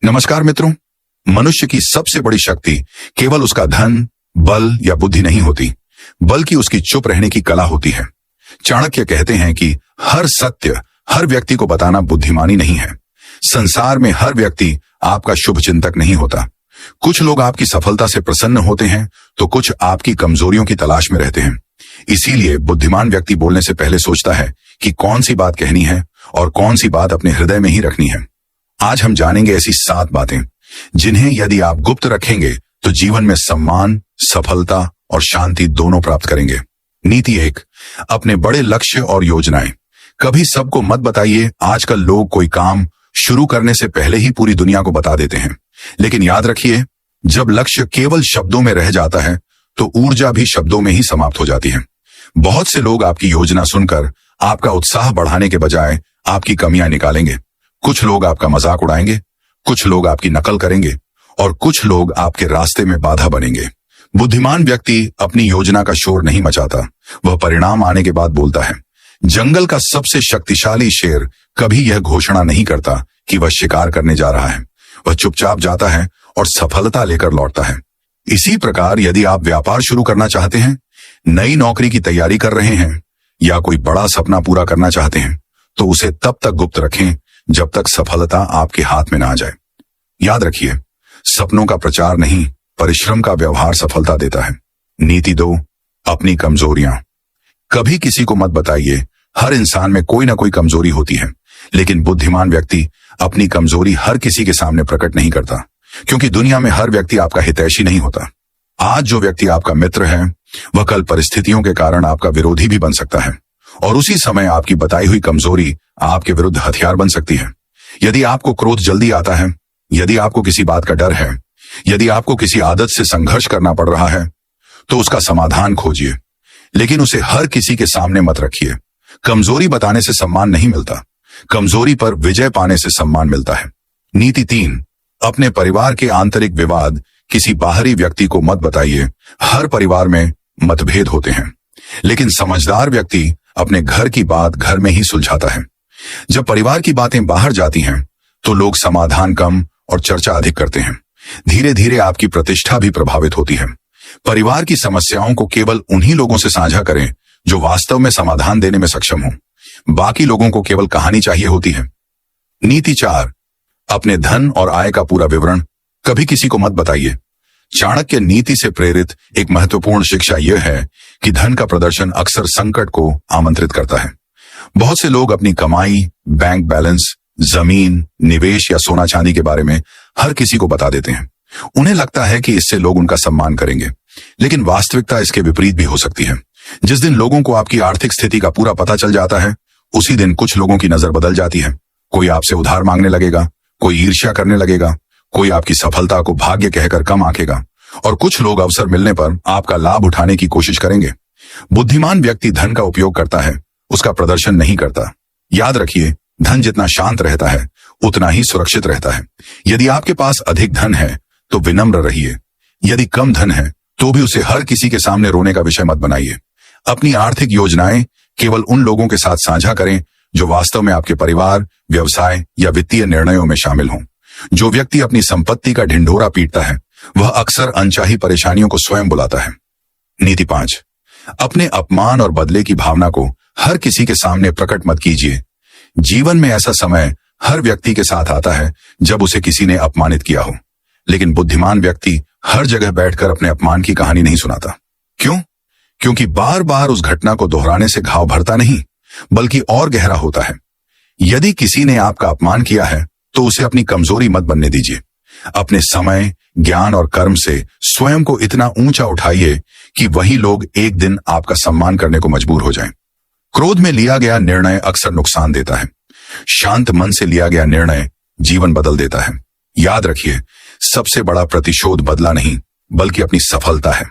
नमस्कार मित्रों। मनुष्य की सबसे बड़ी शक्ति केवल उसका धन, बल या बुद्धि नहीं होती, बल्कि उसकी चुप रहने की कला होती है। चाणक्य कहते हैं कि हर सत्य हर व्यक्ति को बताना बुद्धिमानी नहीं है। संसार में हर व्यक्ति आपका शुभ चिंतक नहीं होता। कुछ लोग आपकी सफलता से प्रसन्न होते हैं तो कुछ आपकी कमजोरियों की तलाश में रहते हैं। इसीलिए बुद्धिमान व्यक्ति बोलने से पहले सोचता है कि कौन सी बात कहनी है और कौन सी बात अपने हृदय में ही रखनी है। आज हम जानेंगे ऐसी 7 बातें जिन्हें यदि आप गुप्त रखेंगे तो जीवन में सम्मान, सफलता और शांति दोनों प्राप्त करेंगे। नीति 1, अपने बड़े लक्ष्य और योजनाएं कभी सबको मत बताइए। आजकल लोग कोई काम शुरू करने से पहले ही पूरी दुनिया को बता देते हैं, लेकिन याद रखिए, जब लक्ष्य केवल शब्दों में रह जाता है तो ऊर्जा भी शब्दों में ही समाप्त हो जाती है। बहुत से लोग आपकी योजना सुनकर आपका उत्साह बढ़ाने के बजाय आपकी कमियां निकालेंगे। कुछ लोग आपका मजाक उड़ाएंगे, कुछ लोग आपकी नकल करेंगे और कुछ लोग आपके रास्ते में बाधा बनेंगे। बुद्धिमान व्यक्ति अपनी योजना का शोर नहीं मचाता, वह परिणाम आने के बाद बोलता है। जंगल का सबसे शक्तिशाली शेर कभी यह घोषणा नहीं करता कि वह शिकार करने जा रहा है। वह चुपचाप जाता है और सफलता लेकर लौटता है। इसी प्रकार यदि आप व्यापार शुरू करना चाहते हैं, नई नौकरी की तैयारी कर रहे हैं या कोई बड़ा सपना पूरा करना चाहते हैं तो उसे तब तक गुप्त रखें जब तक सफलता आपके हाथ में ना आ जाए। याद रखिए, सपनों का प्रचार नहीं, परिश्रम का व्यवहार सफलता देता है। नीति 2, अपनी कमजोरियां कभी किसी को मत बताइए। हर इंसान में कोई ना कोई कमजोरी होती है, लेकिन बुद्धिमान व्यक्ति अपनी कमजोरी हर किसी के सामने प्रकट नहीं करता, क्योंकि दुनिया में हर व्यक्ति आपका हितैषी नहीं होता। आज जो व्यक्ति आपका मित्र है वह कल परिस्थितियों के कारण आपका विरोधी भी बन सकता है, और उसी समय आपकी बताई हुई कमजोरी आपके विरुद्ध हथियार बन सकती है। यदि आपको क्रोध जल्दी आता है, यदि आपको किसी बात का डर है, यदि आपको किसी आदत से संघर्ष करना पड़ रहा है, तो उसका समाधान खोजिए, लेकिन उसे हर किसी के सामने मत रखिए। कमजोरी बताने से सम्मान नहीं मिलता, कमजोरी पर विजय पाने से सम्मान मिलता है। नीति 3, अपने परिवार के आंतरिक विवाद किसी बाहरी व्यक्ति को मत बताइए। हर परिवार में मतभेद होते हैं, लेकिन समझदार व्यक्ति अपने घर की बात घर में ही सुलझाता है। जब परिवार की बातें बाहर जाती हैं तो लोग समाधान कम और चर्चा अधिक करते हैं। धीरे धीरे आपकी प्रतिष्ठा भी प्रभावित होती है। परिवार की समस्याओं को केवल उन्हीं लोगों से साझा करें जो वास्तव में समाधान देने में सक्षम हो। बाकी लोगों को केवल कहानी चाहिए होती है। नीति 4, अपने धन और आय का पूरा विवरण कभी किसी को मत बताइए। चाणक्य नीति से प्रेरित एक महत्वपूर्ण शिक्षा यह है कि धन का प्रदर्शन अक्सर संकट को आमंत्रित करता है। बहुत से लोग अपनी कमाई, बैंक बैलेंस, जमीन, निवेश या सोना चांदी के बारे में हर किसी को बता देते हैं। उन्हें लगता है कि इससे लोग उनका सम्मान करेंगे, लेकिन वास्तविकता इसके विपरीत भी हो सकती है। जिस दिन लोगों को आपकी आर्थिक स्थिति का पूरा पता चल जाता है, उसी दिन कुछ लोगों की नजर बदल जाती है। कोई आपसे उधार मांगने लगेगा, कोई ईर्ष्या करने लगेगा, कोई आपकी सफलता को भाग्य कहकर कम आंकेगा, और कुछ लोग अवसर मिलने पर आपका लाभ उठाने की कोशिश करेंगे। बुद्धिमान व्यक्ति धन का उपयोग करता है, उसका प्रदर्शन नहीं करता। याद रखिए, धन जितना शांत रहता है उतना ही सुरक्षित रहता है। यदि आपके पास अधिक धन है तो विनम्र रहिए। यदि कम धन है तो भी उसे हर किसी के सामने रोने का विषय मत बनाइए। अपनी आर्थिक योजनाएं केवल उन लोगों के साथ साझा करें जो वास्तव में आपके परिवार, व्यवसाय या वित्तीय निर्णयों में शामिल हों। जो व्यक्ति अपनी संपत्ति का ढिंढोरा पीटता है वह अक्सर अनचाही परेशानियों को स्वयं बुलाता है। नीति 5, अपने अपमान और बदले की भावना को हर किसी के सामने प्रकट मत कीजिए। जीवन में ऐसा समय हर व्यक्ति के साथ आता है जब उसे किसी ने अपमानित किया हो, लेकिन बुद्धिमान व्यक्ति हर जगह बैठकर अपने अपमान की कहानी नहीं सुनाता। क्यों? क्योंकि बार बार उस घटना को दोहराने से घाव भरता नहीं, बल्कि और गहरा होता है। यदि किसी ने आपका अपमान किया है तो उसे अपनी कमजोरी मत बनने दीजिए। अपने समय, ज्ञान और कर्म से स्वयं को इतना ऊंचा उठाइए कि वही लोग एक दिन आपका सम्मान करने को मजबूर हो जाएं। क्रोध में लिया गया निर्णय अक्सर नुकसान देता है। शांत मन से लिया गया निर्णय जीवन बदल देता है। याद रखिए, सबसे बड़ा प्रतिशोध बदला नहीं बल्कि अपनी सफलता है।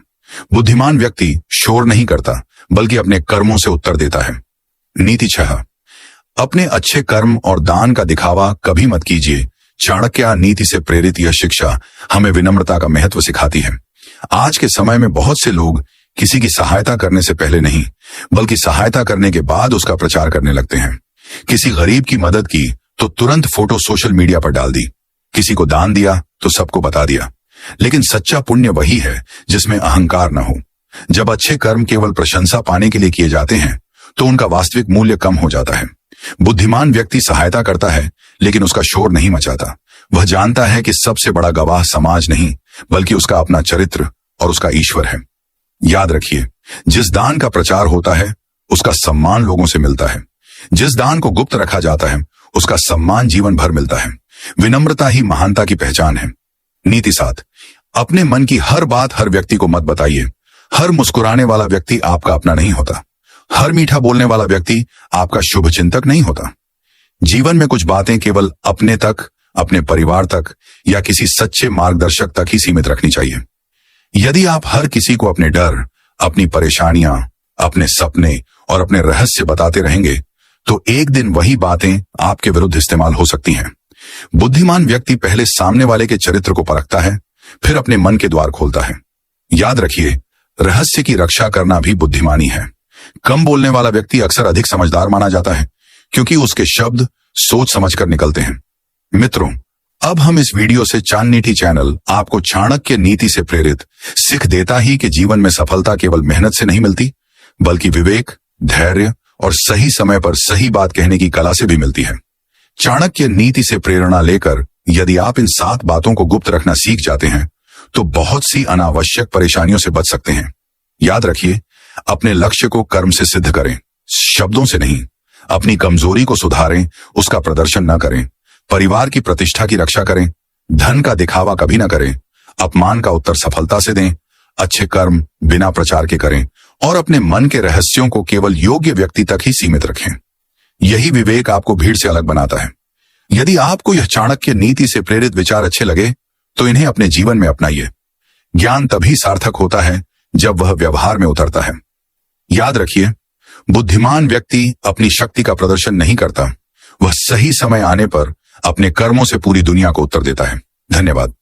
बुद्धिमान व्यक्ति शोर नहीं करता बल्कि अपने कर्मों से उत्तर देता है। नीति 6, अपने अच्छे कर्म और दान का दिखावा कभी मत कीजिए। चाणक्य नीति से प्रेरित यह शिक्षा हमें विनम्रता का महत्व सिखाती है। आज के समय में बहुत से लोग किसी की सहायता करने से पहले नहीं बल्कि सहायता करने के बाद उसका प्रचार करने लगते हैं। किसी गरीब की मदद की तो तुरंत फोटो सोशल मीडिया पर डाल दी, किसी को दान दिया तो सबको बता दिया। लेकिन सच्चा पुण्य वही है जिसमें अहंकार न हो। जब अच्छे कर्म केवल प्रशंसा पाने के लिए किए जाते हैं तो उनका वास्तविक मूल्य कम हो जाता है। बुद्धिमान व्यक्ति सहायता करता है लेकिन उसका शोर नहीं मचाता। वह जानता है कि सबसे बड़ा गवाह समाज नहीं बल्कि उसका अपना चरित्र और उसका ईश्वर है। याद रखिए, जिस दान का प्रचार होता है उसका सम्मान लोगों से मिलता है। जिस दान को गुप्त रखा जाता है उसका सम्मान जीवन भर मिलता है। विनम्रता ही महानता की पहचान है। नीति 7, अपने मन की हर बात हर व्यक्ति को मत बताइए। हर मुस्कुराने वाला व्यक्ति आपका अपना नहीं होता। हर मीठा बोलने वाला व्यक्ति आपका शुभ चिंतक नहीं होता। जीवन में कुछ बातें केवल अपने तक, अपने परिवार तक या किसी सच्चे मार्गदर्शक तक ही सीमित रखनी चाहिए। यदि आप हर किसी को अपने डर, अपनी परेशानियां, अपने सपने और अपने रहस्य बताते रहेंगे तो एक दिन वही बातें आपके विरुद्ध इस्तेमाल हो सकती हैं। बुद्धिमान व्यक्ति पहले सामने वाले के चरित्र को परखता है, फिर अपने मन के द्वार खोलता है। याद रखिए, रहस्य की रक्षा करना भी बुद्धिमानी है। कम बोलने वाला व्यक्ति अक्सर अधिक समझदार माना जाता है क्योंकि उसके शब्द सोच समझकर निकलते हैं। मित्रों, अब हम इस वीडियो से चाणनीति चैनल आपको चाणक्य नीति से प्रेरित सीख देता ही कि जीवन में सफलता केवल मेहनत से नहीं मिलती बल्कि विवेक, धैर्य और सही समय पर सही बात कहने की कला से भी मिलती है। चाणक्य नीति से प्रेरणा लेकर यदि आप इन 7 बातों को गुप्त रखना सीख जाते हैं तो बहुत सी अनावश्यक परेशानियों से बच सकते हैं। याद रखिए, अपने लक्ष्य को कर्म से सिद्ध करें, शब्दों से नहीं। अपनी कमजोरी को सुधारें, उसका प्रदर्शन न करें। परिवार की प्रतिष्ठा की रक्षा करें, धन का दिखावा कभी न करें। अपमान का उत्तर सफलता से दें। अच्छे कर्म बिना प्रचार के करें और अपने मन के रहस्यों को केवल योग्य व्यक्ति तक ही सीमित रखें। यही विवेक आपको भीड़ से अलग बनाता है। यदि आपको यह चाणक्य नीति से प्रेरित विचार अच्छे लगे तो इन्हें अपने जीवन में अपनाइए। ज्ञान तभी सार्थक होता है जब वह व्यवहार में उतरता है। याद रखिए, बुद्धिमान व्यक्ति अपनी शक्ति का प्रदर्शन नहीं करता, वह सही समय आने पर अपने कर्मों से पूरी दुनिया को उत्तर देता है। धन्यवाद।